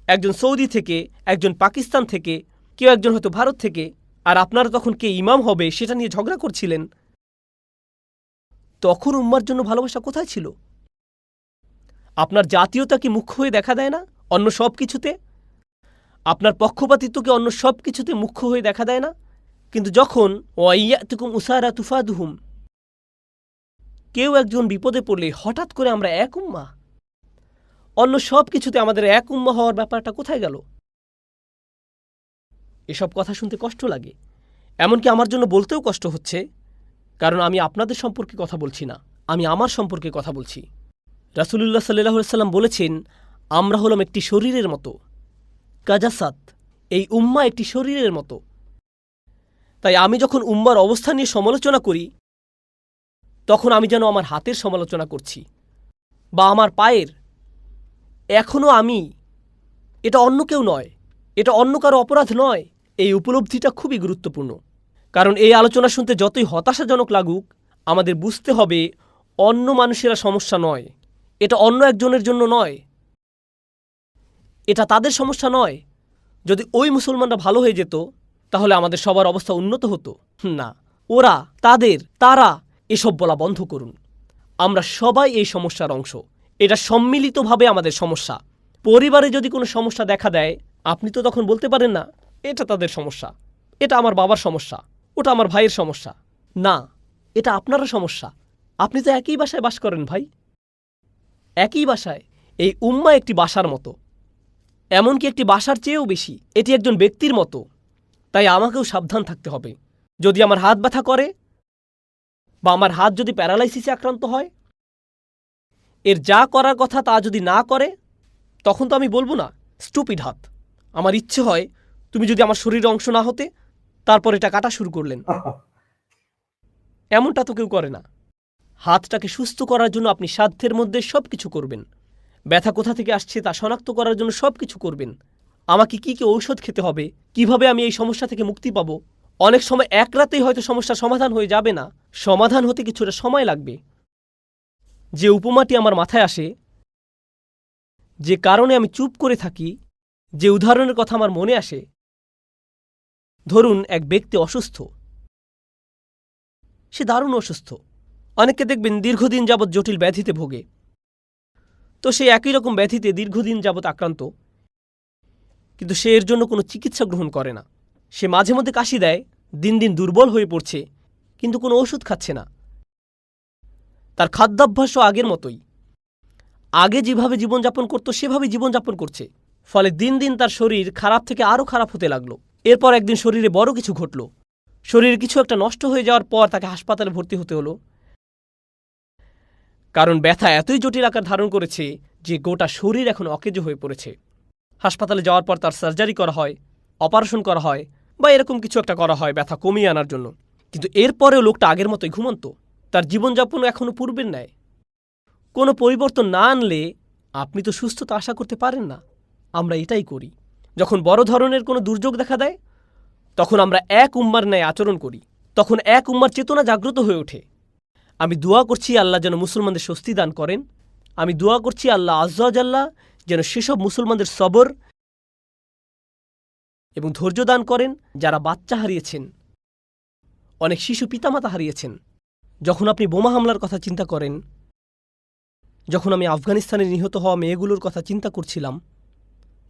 একজন সৌদি থেকে, একজন পাকিস্তান থেকে, কেউ একজন হয়তো ভারত থেকে, আর আপনারা তখন কে ইমাম হবে সেটা নিয়ে ঝগড়া করছিলেন। তখন উম্মার জন্য ভালোবাসা কোথায় ছিল? আপনার জাতীয়তা কি মুখ্য হয়ে দেখা দেয় না অন্য সব কিছুতে? আপনার পক্ষপাতিত্বকে অন্য সব কিছুতে মুখ্য হয়ে দেখা দেয় না? কিন্তু যখন ওয়াইয়াতুকুম উসারা তুফাদুহুম, কেউ একজন বিপদে পড়লে হঠাৎ করে আমরা এক উম্মাহ, অন্য সব কিছুতে আমাদের এক উম্মাহ হওয়ার ব্যাপারটা কোথায় গেল? এসব কথা শুনতে কষ্ট লাগে, এমনকি আমার জন্য বলতেও কষ্ট হচ্ছে, কারণ আমি আপনাদের সম্পর্কে কথা বলছি না, আমি আমার সম্পর্কে কথা বলছি। রাসূলুল্লাহ সাল্লাল্লাহু আলাইহি ওয়াসাল্লাম বলেছেন, আমরা হলাম একটি শরীরের মতো, কাজাসাত, এই উম্মাহ একটি শরীরের মতো। তাই আমি যখন উম্মার অবস্থা নিয়ে সমালোচনা করি, তখন আমি যেন আমার হাতের সমালোচনা করছি বা আমার পায়ের। এখনও আমি, এটা অন্য কেউ নয়, এটা অন্য কারো অপরাধ নয়। এই উপলব্ধিটা খুবই গুরুত্বপূর্ণ, কারণ এই আলোচনা শুনতে যতই হতাশাজনক লাগুক, আমাদের বুঝতে হবে অন্য মানুষেরা সমস্যা নয়, এটা অন্য একজনের জন্য নয়, এটা তাদের সমস্যা নয়। যদি ওই মুসলমানরা ভালো হয়ে যেত, তাহলে আমাদের সবার অবস্থা উন্নত হতো না। ওরা, তারা, এসব বলা বন্ধ করুন। আমরা সবাই এই সমস্যার অংশ। এটা সম্মিলিতভাবে আমাদের সমস্যা। পরিবারে যদি কোনো সমস্যা দেখা দেয়, আপনি তো তখন বলতে পারেন না এটা তাদের সমস্যা, এটা আমার বাবার সমস্যা, ওটা আমার ভাইয়ের সমস্যা। না, এটা আপনারও সমস্যা। আপনি তো একই বাসায় বাস করেন ভাই, একই বাসায়। এই উম্মাহ একটি বাসার মতো, এমনকি একটি বাসার চেয়েও বেশি। এটি একজন ব্যক্তির মতো। তাই আমাকেও সাবধান থাকতে হবে। যদি আমার হাত ব্যথা করে বা আমার হাত যদি প্যারালাইসিসে আক্রান্ত হয়, এর যা করার কথা তা যদি না করে, তখন তো আমি বলবো না স্টুপিড হাত। আমার ইচ্ছে হয় তুমি যদি আমার শরীরের অংশ না হতে তারপর এটা কাটা শুরু করলেন। এমনটা তো কেউ করে না। হাতটাকে সুস্থ করার জন্য আপনি সাধ্যের মধ্যে সব কিছু করবেন। ব্যথা কোথা থেকে আসছে তা শনাক্ত করার জন্য সব কিছু করবেন। আমাকে কি কি ঔষধ খেতে হবে, কিভাবে আমি এই সমস্যা থেকে মুক্তি পাব। অনেক সময় এক রাতেই হয়তো সমস্যার সমাধান হয়ে যাবে না, সমাধান হতে কিছুটা সময় লাগবে। যে উপমাটি আমার মাথায় আসে, যে কারণে আমি চুপ করে থাকি, যে উদাহরণের কথা আমার মনে আসে, ধরুন এক ব্যক্তি অসুস্থ, সে দারুণ অসুস্থ। অনেককে দেখবেন দীর্ঘদিন যাবৎ জটিল ব্যাধিতে ভোগে। তো সে একই রকম ব্যাধিতে দীর্ঘদিন যাবৎ আক্রান্ত, কিন্তু সে এর জন্য কোনো চিকিৎসা গ্রহণ করে না। সে মাঝে মধ্যে কাশি দেয়, দিন দিন দুর্বল হয়ে পড়ছে, কিন্তু কোনো ওষুধ খাচ্ছে না। তার খাদ্যাভ্যাসও আগের মতোই, আগে যেভাবে জীবনযাপন করত সেভাবেই জীবনযাপন করছে। ফলে দিন দিন তার শরীর খারাপ থেকে আরও খারাপ হতে লাগলো। এরপর একদিন শরীরে বড় কিছু ঘটল। শরীরে কিছু একটা নষ্ট হয়ে যাওয়ার পর তাকে হাসপাতালে ভর্তি হতে হলো, কারণ ব্যথা এতই জটিল আকার ধারণ করেছে যে গোটা শরীর এখন অকেজো হয়ে পড়েছে। হাসপাতালে যাওয়ার পর তার সার্জারি করা হয়, অপারেশন করা হয়, বা এরকম কিছু একটা করা হয় ব্যথা কমিয়ে আনার জন্য। কিন্তু এরপরেও লোকটা আগের মতোই ঘুমন্ত। তার জীবনযাপনও এখনও পূর্বের ন্যায়। কোনো পরিবর্তন না আনলে আপনি তো সুস্থতা আশা করতে পারেন না। আমরা এটাই করি। যখন বড় ধরনের কোনো দুর্যোগ দেখা দেয়, তখন আমরা এক উম্মার ন্যায় আচরণ করি। তখন এক উম্মার চেতনা জাগ্রত হয়ে ওঠে। আমি দোয়া করছি আল্লাহ যেন মুসলমানদের স্বস্তি দান করেন। আমি দোয়া করছি আল্লাহ আজ্জা ওয়া জাল্লা যেন সেসব মুসলমানদের সবর এবং ধৈর্য দান করেন যারা বাচ্চা হারিয়েছেন, অনেক শিশু পিতামাতা হারিয়েছেন। যখন আপনি বোমা হামলার কথা চিন্তা করেন, যখন আমি আফগানিস্তানে নিহত হওয়া মেয়েগুলোর কথা চিন্তা করছিলাম,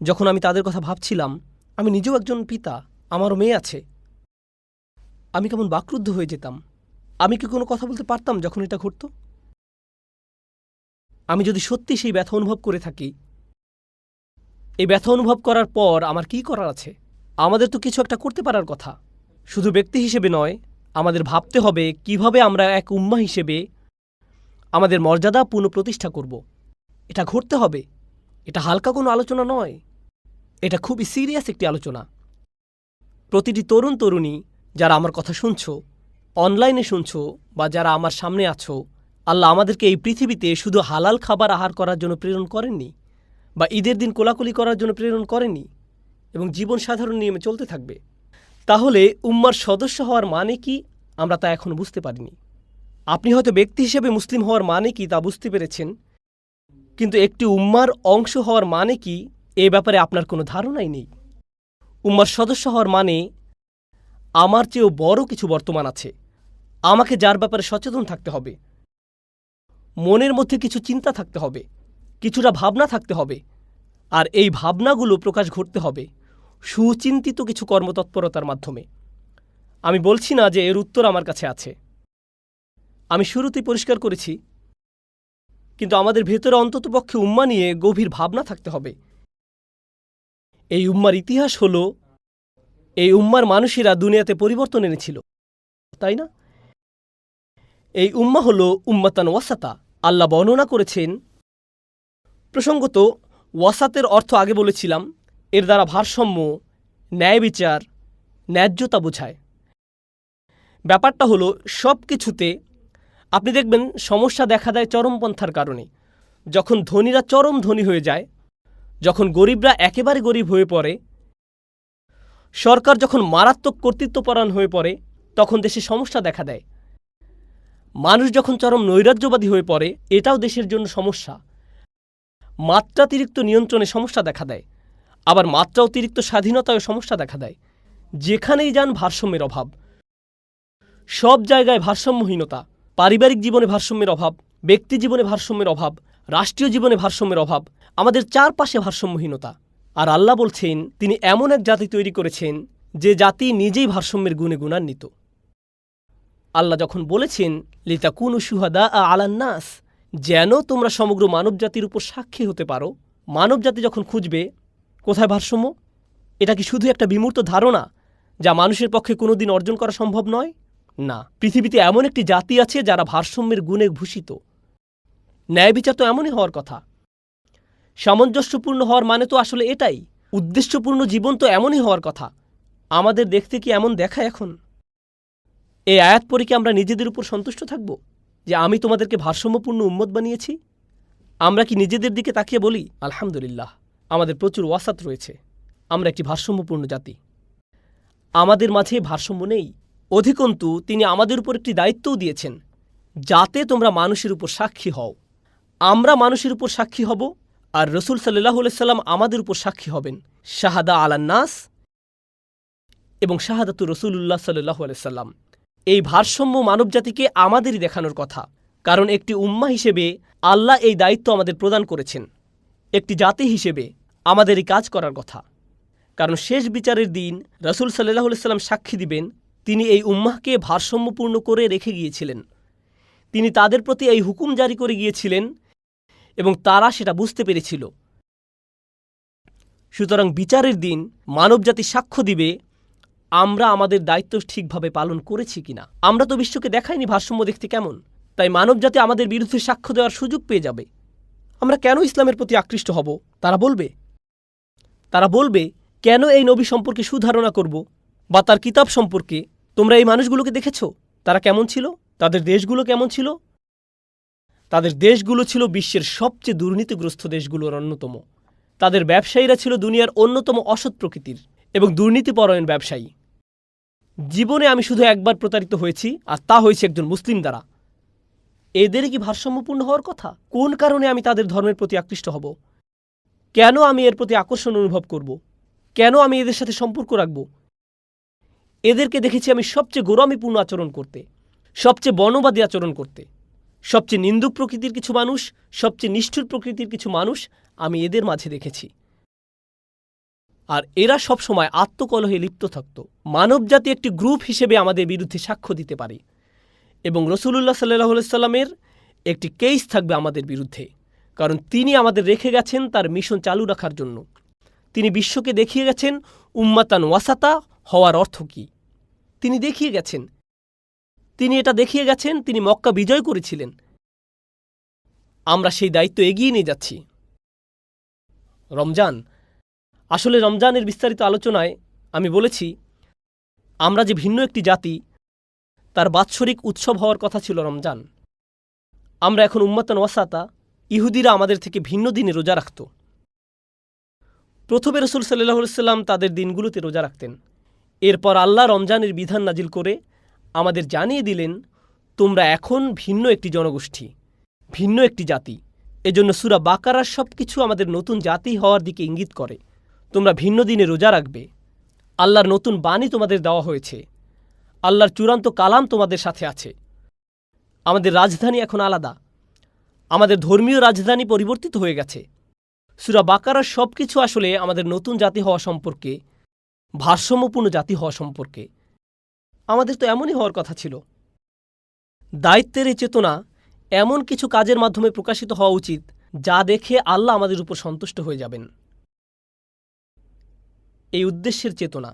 যখন আমি তাদের কথা ভাবছিলাম, আমি নিজেও একজন পিতা, আমারও মেয়ে আছে, আমি কেমন বাকরুদ্ধ হয়ে যেতাম। আমি কি কোনো কথা বলতে পারতাম যখন এটা ঘটত? আমি যদি সত্যি সেই ব্যথা অনুভব করে থাকি, এই ব্যথা অনুভব করার পর আমার কি করার আছে? আমাদের তো কিছু একটা করতে পারার কথা। শুধু ব্যক্তি হিসেবে নয়, আমাদের ভাবতে হবে কিভাবে আমরা এক উম্মাহ হিসেবে আমাদের মর্যাদা পুনঃপ্রতিষ্ঠা করব। এটা ঘটতে হবে। এটা হালকা কোনো আলোচনা নয়, এটা খুবই সিরিয়াস একটি আলোচনা। প্রতিটি তরুণ তরুণী যারা আমার কথা শুনছো, অনলাইনে শুনছো, বা যারা আমার সামনে আছো, আল্লাহ আমাদেরকে এই পৃথিবীতে শুধু হালাল খাবার আহার করার জন্য প্রেরণ করেননি, বা ঈদের দিন কোলাকুলি করার জন্য প্রেরণ করেননি, এবং জীবন সাধারণ নিয়মে চলতে থাকবে। তাহলে উম্মার সদস্য হওয়ার মানে কি আমরা তা এখনো বুঝতে পারিনি। আপনি হয়তো ব্যক্তি হিসেবে মুসলিম হওয়ার মানে কি তা বুঝতে পেরেছেন, কিন্তু একটি উম্মার অংশ হওয়ার মানে কি এ ব্যাপারে আপনার কোনো ধারণাই নেই। উম্মার সদস্য হওয়ার মানে আমার চেয়েও বড় কিছু বর্তমান আছে। আমাকে যার ব্যাপারে সচেতন থাকতে হবে, মনের মধ্যে কিছু চিন্তা থাকতে হবে, কিছুটা ভাবনা থাকতে হবে, আর এই ভাবনাগুলো প্রকাশ ঘটতে হবে সুচিন্তিত কিছু কর্মতৎপরতার মাধ্যমে। আমি বলছি না যে এর উত্তর আমার কাছে আছে, আমি শুরুতেই পরিষ্কার করেছি, কিন্তু আমাদের ভেতরে অন্ততপক্ষে উম্মা নিয়ে গভীর ভাবনা থাকতে হবে। এই উম্মার ইতিহাস হল, এই উম্মার মানুষেরা দুনিয়াতে পরিবর্তন এনেছিল, তাই না? এই উম্মা হল উম্মাতান ওয়াসাতা। আল্লাহ বর্ণনা করেছেন। প্রসঙ্গত, ওয়াসাতের অর্থ আগে বলেছিলাম, এর দ্বারা ভারসাম্য, ন্যায় বিচার, ন্যায্যতা বোঝায়। ব্যাপারটা হলো সব কিছুতে আপনি দেখবেন সমস্যা দেখা দেয় চরমপন্থার কারণে। যখন ধনীরা চরম ধনী হয়ে যায়, যখন গরিবরা একেবারে গরিব হয়ে পড়ে, সরকার যখন মারাত্মক কর্তৃত্বপরায়ণ হয়ে পড়ে, তখন দেশে সমস্যা দেখা দেয়। মানুষ যখন চরম নৈরাজ্যবাদী হয়ে পড়ে, এটাও দেশের জন্য সমস্যা। মাত্রাতিরিক্ত নিয়ন্ত্রণে সমস্যা দেখা দেয়, আবার মাত্রা অতিরিক্ত স্বাধীনতায় সমস্যা দেখা দেয়। যেখানেই যান ভারসাম্যের অভাব, সব জায়গায় ভারসাম্যহীনতা। পারিবারিক জীবনে ভারসাম্যের অভাব, ব্যক্তি জীবনে ভারসাম্যের অভাব, রাষ্ট্রীয় জীবনে ভারসাম্যের অভাব, আমাদের চারপাশে ভারসাম্যহীনতা। আর আল্লাহ বলছেন তিনি এমন এক জাতি তৈরি করেছেন যে জাতি নিজেই ভারসাম্যের গুণে গুণান্বিত। আল্লাহ যখন বলেছেন লিতাকুনু শুহাদা আলান নাস, যেন তোমরা সমগ্র মানবজাতির উপর সাক্ষী হতে পারো, মানবজাতি যখন খুঁজবে কোথায় ভারসাম্য, এটা কি শুধু একটা বিমূর্ত ধারণা যা মানুষের পক্ষে কোনোদিন অর্জন করা সম্ভব নয়? না, পৃথিবীতে এমন একটি জাতি আছে যারা ভারসাম্যের গুণে ভূষিত। ন্যায় বিচার তো এমনই হওয়ার কথা। সামঞ্জস্যপূর্ণ হওয়ার মানে তো আসলে এটাই। উদ্দেশ্যপূর্ণ জীবন তো এমনই হওয়ার কথা। আমাদের দেখতে কি এমন দেখায় এখন? এই আয়াত পড়ে কি আমরা নিজেদের উপর সন্তুষ্ট থাকব যে আমি তোমাদেরকে ভারসাম্যপূর্ণ উম্মত বানিয়েছি? আমরা কি নিজেদের দিকে তাকিয়ে বলি আলহামদুলিল্লাহ, আমাদের প্রচুর ওয়াসাত রয়েছে, আমরা একটি ভারসাম্যপূর্ণ জাতি? আমাদের মাঝে ভারসাম্য নেই। অধিকন্তু তিনি আমাদের উপর একটি দায়িত্বও দিয়েছেন, যাতে তোমরা মানুষের উপর সাক্ষী হও। আমরা মানুষের উপর সাক্ষী হব, আর রসুল সাল্লাল্লাহু আলাইহি সাল্লাম আমাদের উপর সাক্ষী হবেন। শাহাদা আলান্নাস এবং শাহাদাতু রসুলুল্লাহ সাল্লাল্লাহু আলাইহি সাল্লাম। এই ভারসাম্য মানবজাতিকে আমাদেরই দেখানোর কথা, কারণ একটি উম্মাহ হিসেবে আল্লাহ এই দায়িত্ব আমাদের প্রদান করেছেন। একটি জাতি হিসেবে আমাদের এই কাজ করার কথা, কারণ শেষ বিচারের দিন রসুল সাল্লাল্লাহু আলাইহি সাল্লাম সাক্ষী দিবেন তিনি এই উম্মাহকে ভারসাম্যপূর্ণ করে রেখে গিয়েছিলেন। তিনি তাদের প্রতি এই হুকুম জারি করে গিয়েছিলেন এবং তারা সেটা বুঝতে পেরেছিল। সুতরাং বিচারের দিন মানবজাতি সাক্ষ্য দিবে আমরা আমাদের দায়িত্ব ঠিকভাবে পালন করেছি কিনা। আমরা তো বিশ্বকে দেখাইনি ভারসাম্য দেখতে কেমন, তাই মানবজাতি আমাদের বিরুদ্ধে সাক্ষ্য দেওয়ার সুযোগ পেয়ে যাবে। আমরা কেন ইসলামের প্রতি আকৃষ্ট হব তারা বলবে কেন এই নবী সম্পর্কে সুধারণা করব, বা তার কিতাব সম্পর্কে। তোমরা এই মানুষগুলোকে দেখেছ, তারা কেমন ছিল? তাদের দেশগুলো কেমন ছিল? তাদের দেশগুলো ছিল বিশ্বের সবচেয়ে দুর্নীতিগ্রস্ত দেশগুলোর অন্যতম। তাদের ব্যবসায়ীরা ছিল দুনিয়ার অন্যতম অসৎ প্রকৃতির এবং দুর্নীতিপরায়ণ ব্যবসায়ী। জীবনে আমি শুধু একবার প্রতারিত হয়েছি, আর তা হয়েছে একজন মুসলিম দ্বারা। এদেরই কি ভারসাম্যপূর্ণ হওয়ার কথা? কোন কারণে আমি তাদের ধর্মের প্রতি আকৃষ্ট হব? কেন আমি এর প্রতি আকর্ষণ অনুভব করব? কেন আমি এদের সাথে সম্পর্ক রাখব? এদেরকে দেখেছি আমি সবচেয়ে গোরামিপূর্ণ আচরণ করতে, সবচেয়ে বর্ণবাদী আচরণ করতে। সবচেয়ে নিন্দুক প্রকৃতির কিছু মানুষ, সবচেয়ে নিষ্ঠুর প্রকৃতির কিছু মানুষ আমি এদের মাঝে দেখেছি। আর এরা সবসময় আত্মকলহে লিপ্ত থাকত। মানবজাতি একটি গ্রুপ হিসেবে আমাদের বিরুদ্ধে সাক্ষ্য দিতে পারে, এবং রসুলুল্লাহ সাল্লাল্লাহু আলাইহি সাল্লামের একটি কেস থাকবে আমাদের বিরুদ্ধে, কারণ তিনি আমাদের রেখে গেছেন তার মিশন চালু রাখার জন্য। তিনি বিশ্বকে দেখিয়ে গেছেন উম্মাতান ওয়াসাতা হওয়ার অর্থ কী। তিনি দেখিয়ে গেছেন, তিনি মক্কা বিজয় করেছিলেন। আমরা সেই দায়িত্ব এগিয়ে নিয়ে যাচ্ছি। রমজান, আসলে রমজানের বিস্তারিত আলোচনায় আমি বলেছি আমরা যে ভিন্ন একটি জাতি, তার বাৎসরিক উৎসব হওয়ার কথা ছিল রমজান। আমরা এখন উম্মাতান ওয়াসাতা। ইহুদিরা আমাদের থেকে ভিন্ন দিনে রোজা রাখত। প্রথমে রসুল সাল্লাল্লাহু আলাইহি সাল্লাম তাদের দিনগুলোতে রোজা রাখতেন। এরপর আল্লাহ রমজানের বিধান নাজিল করে আমাদের জানিয়ে দিলেন তোমরা এখন ভিন্ন একটি জনগোষ্ঠী, ভিন্ন একটি জাতি। এজন্য সূরা বাকারার সব কিছু আমাদের নতুন জাতি হওয়ার দিকে ইঙ্গিত করে। তোমরা ভিন্ন দিনে রোজা রাখবে। আল্লাহর নতুন বাণী তোমাদের দেওয়া হয়েছে। আল্লাহর চূড়ান্ত কালাম তোমাদের সাথে আছে। আমাদের রাজধানী এখন আলাদা। আমাদের ধর্মীয় রাজধানী পরিবর্তিত হয়ে গেছে। সূরা বাকারার সব কিছু আসলে আমাদের নতুন জাতি হওয়া সম্পর্কে, ভারসাম্যপূর্ণ জাতি হওয়া সম্পর্কে। আমাদের তো এমনই হওয়ার কথা ছিল। দায়িত্বের এই চেতনা এমন কিছু কাজের মাধ্যমে প্রকাশিত হওয়া উচিত যা দেখে আল্লাহ আমাদের উপর সন্তুষ্ট হয়ে যাবেন। এই উদ্দেশ্যের চেতনা,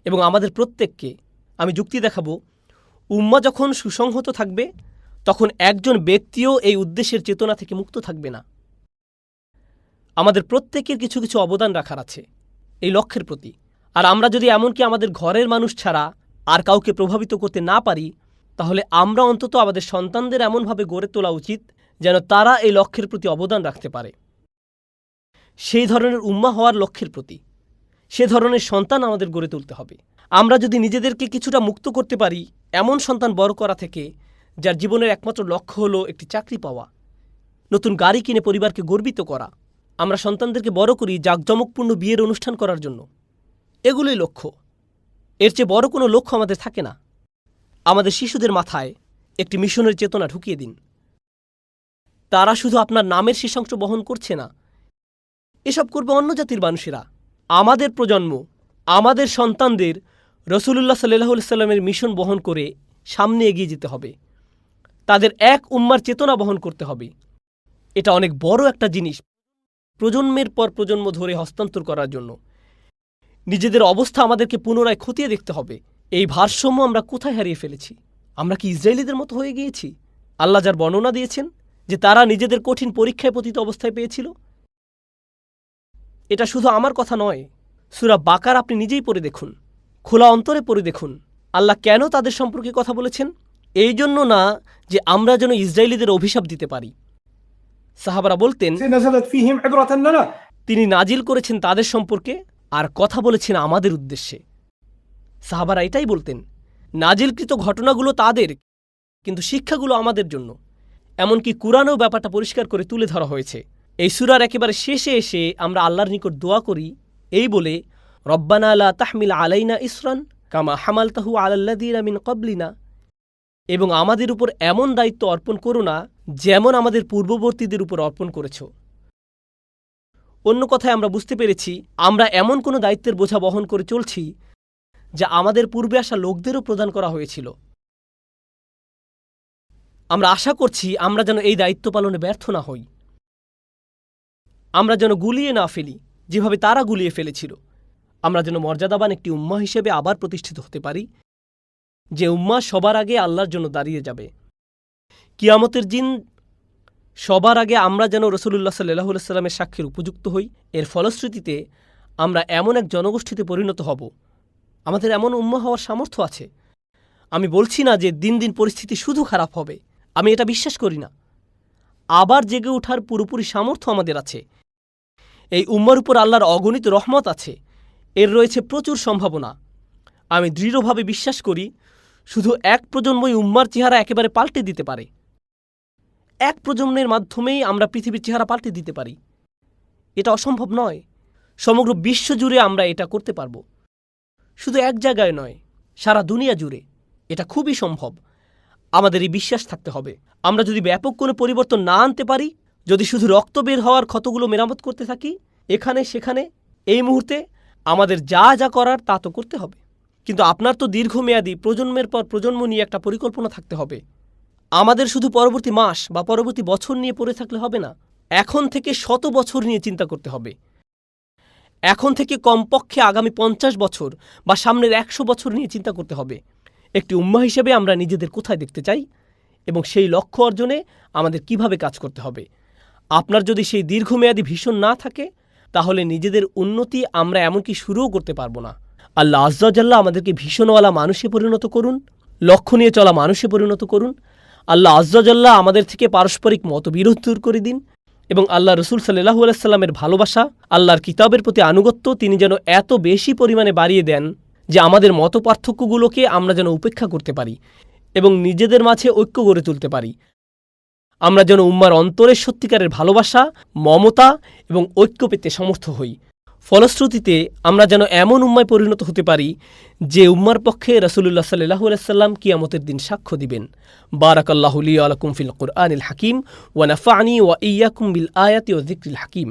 এবং আমাদের প্রত্যেককে আমি যুক্তি দেখাবো, উম্মাহ যখন সুসংহত থাকবে তখন একজন ব্যক্তিও এই উদ্দেশ্যের চেতনা থেকে মুক্ত থাকবে না। আমাদের প্রত্যেকের কিছু কিছু অবদান রাখার আছে এই লক্ষ্যের প্রতি। আর আমরা যদি এমনকি আমাদের ঘরের মানুষ ছাড়া আর কাউকে প্রভাবিত করতে না পারি, তাহলে আমরা অন্তত আমাদের সন্তানদের এমনভাবে গড়ে তোলা উচিত যেন তারা এই লক্ষ্যের প্রতি অবদান রাখতে পারে। সেই ধরনের উম্মাহ হওয়ার লক্ষ্যের প্রতি সে ধরনের সন্তান আমাদের গড়ে তুলতে হবে। আমরা যদি নিজেদেরকে কিছুটা মুক্ত করতে পারি এমন সন্তান বড় করা থেকে, যার জীবনের একমাত্র লক্ষ্য হলো একটি চাকরি পাওয়া, নতুন গাড়ি কিনে পরিবারকে গর্বিত করা। আমরা সন্তানদেরকে বড় করি জাঁকজমকপূর্ণ বিয়ের অনুষ্ঠান করার জন্য। এগুলোই লক্ষ্য। এর চেয়ে বড় কোনো লক্ষ্য আমাদের থাকে না। আমাদের শিশুদের মাথায় একটি মিশনের চেতনা ঢুকিয়ে দিন। তারা শুধু আপনার নামের শেষাংশ বহন করছে না, এসব করবে অন্য জাতির মানুষেরা। আমাদের প্রজন্ম, আমাদের সন্তানদের রসুলুল্লাহ সাল্লাল্লাহু আলাইহি সাল্লামের মিশন বহন করে সামনে এগিয়ে যেতে হবে। তাদের এক উম্মার চেতনা বহন করতে হবে। এটা অনেক বড় একটা জিনিস প্রজন্মের পর প্রজন্ম ধরে হস্তান্তর করার জন্য। নিজেদের অবস্থা আমাদেরকে পুনরায় খতিয়ে দেখতে হবে। এই ভারসাম্য আমরা কোথায় হারিয়ে ফেলেছি? আমরা কি ইসরায়েলিদের মতো হয়ে গিয়েছি? আল্লাহ যার বর্ণনা দিয়েছেন যে তারা নিজেদের কঠিন পরীক্ষায় পতিত অবস্থায় পেয়েছিল, এটা শুধু আমার কথা নয়। সূরা বাকার আপনি নিজেই পড়ে দেখুন, খোলা অন্তরে পড়ে দেখুন। আল্লাহ কেন তাদের সম্পর্কে কথা বলেছেন? এই জন্য না যে আমরা যেন ইসরায়েলিদের অভিশাপ দিতে পারি। সাহাবারা বলতেন তিনি নাজিল করেছেন তাদের সম্পর্কে আর কথা বলেছেন আমাদের উদ্দেশ্যে। সাহাবারা এটাই বলতেন, নাজিলকৃত ঘটনাগুলো তাদের, কিন্তু শিক্ষাগুলো আমাদের জন্য। এমনকি কুরআনেও ব্যাপারটা পরিষ্কার করে তুলে ধরা হয়েছে। এই সূরার একেবারে শেষে এসে আমরা আল্লাহর নিকট দোয়া করি এই বলে, রব্বানা লা তাহমিল আলাইনা ইসরান কামা হামালতাহু আলাল্লাযীনা মিন ক্বাবলিনা, এবং আমাদের উপর এমন দায়িত্ব অর্পণ করো না যেমন আমাদের পূর্ববর্তীদের উপর অর্পণ করেছ। অন্য কথায় আমরা বুঝতে পেরেছি আমরা এমন কোনো দায়িত্বের বোঝা বহন করে চলছি যা আমাদের পূর্বে আসা লোকদেরও প্রদান করা হয়েছিল। আমরা আশা করছি আমরা যেন এই দায়িত্ব পালনে ব্যর্থ না হই। আমরা যেন গুলিয়ে না ফেলি যেভাবে তারা গুলিয়ে ফেলেছিল। আমরা যেন মর্যাদাবান একটি উম্মাহ হিসেবে আবার প্রতিষ্ঠিত হতে পারি, যে উম্মাহ সবার আগে আল্লাহর জন্য দাঁড়িয়ে যাবে। কিয়ামতের দিন সবার আগে আমরা যেন রাসূলুল্লাহ সাল্লাল্লাহু আলাইহি ওয়াসাল্লামের সাক্ষীর উপযুক্ত হই। এর ফলশ্রুতিতে আমরা এমন এক জনগোষ্ঠীতে পরিণত হব, আমাদের এমন উম্মাহ হওয়ার সামর্থ্য আছে। আমি বলছি না যে দিন দিন পরিস্থিতি শুধু খারাপ হবে, আমি এটা বিশ্বাস করি না। আবার জেগে ওঠার পুরোপুরি সামর্থ্য আমাদের আছে। এই উম্মার উপর আল্লাহর অগণিত রহমত আছে, এর রয়েছে প্রচুর সম্ভাবনা। আমি দৃঢ়ভাবে বিশ্বাস করি শুধু এক প্রজন্মই উম্মার চেহারা একেবারে পাল্টে দিতে পারে। এক প্রজন্মের মাধ্যমেই আমরা পৃথিবীর চেহারা পাল্টে দিতে পারি। এটা অসম্ভব নয়। সমগ্র বিশ্ব জুড়ে আমরা এটা করতে পারব। শুধু এক জায়গায় নয়, সারা দুনিয়া জুড়ে এটা খুবই সম্ভব। আমাদের এই বিশ্বাস থাকতে হবে। আমরা যদি ব্যাপক কোনো পরিবর্তন না আনতে পারি, যদি শুধু রক্ত বের হওয়ার ক্ষতগুলো মেরামত করতে থাকি এখানে সেখানে, এই মুহূর্তে আমাদের যা যা করার তা তো করতে হবে। কিন্তু আপনার তো দীর্ঘমেয়াদী প্রজন্মের পর প্রজন্ম নিয়ে একটা পরিকল্পনা থাকতে হবে। আমাদের শুধু পরবর্তী মাস বা পরবর্তী বছর নিয়ে পড়ে থাকলে হবে না। এখন থেকে 100 বছর নিয়ে চিন্তা করতে হবে। এখন থেকে কমপক্ষে আগামী 50 বছর বা সামনের 100 বছর নিয়ে চিন্তা করতে হবে। একটি উম্মাহ হিসেবে আমরা নিজেদের কোথায় দেখতে চাই এবং সেই লক্ষ্য অর্জনে আমাদের কিভাবে কাজ করতে হবে। আপনার যদি সেই দীর্ঘমেয়াদী ভিশন না থাকে, তাহলে নিজেদের উন্নতি আমরা এমনকি শুরুও করতে পারবো না। আল্লাহ আজ্জা ওয়া জাল্লা আমাদেরকে ভীষণওয়ালা মানুষে পরিণত করুন, লক্ষ্য নিয়ে চলা মানুষে পরিণত করুন। আল্লাহ আজ্জা ওয়া জাল্লা আমাদের থেকে পারস্পরিক মতবিরোধ দূর করে দিন এবং আল্লাহ রসুল সাল্লাল্লাহু আলাইহি ওয়াসাল্লামের ভালোবাসা, আল্লাহর কিতাবের প্রতি আনুগত্য তিনি যেন এত বেশি পরিমাণে বাড়িয়ে দেন যে আমাদের মত পার্থক্যগুলোকে আমরা যেন উপেক্ষা করতে পারি এবং নিজেদের মাঝে ঐক্য গড়ে তুলতে পারি। আমরা যেন উম্মার অন্তরের সত্যিকারের ভালোবাসা, মমতা এবং ঐক্য পেতে সমর্থ হই। ফলশ্রুতিতে আমরা যেন এমন উম্মায় পরিণত হতে পারি যে উম্মার পক্ষে রাসূলুল্লাহ সাল্লাল্লাহু আলাইহি ওয়াসাল্লাম কিয়ামতের দিন সাক্ষ্য দিবেন। বারাকাল্লাহু লি ওয়া লাকুম ফিল কুরআনিল হাকিম ওয়া নাফা'নি ওয়া ইয়্যাকুম বিল আয়াতি ওয়া যিকরিল হাকিম।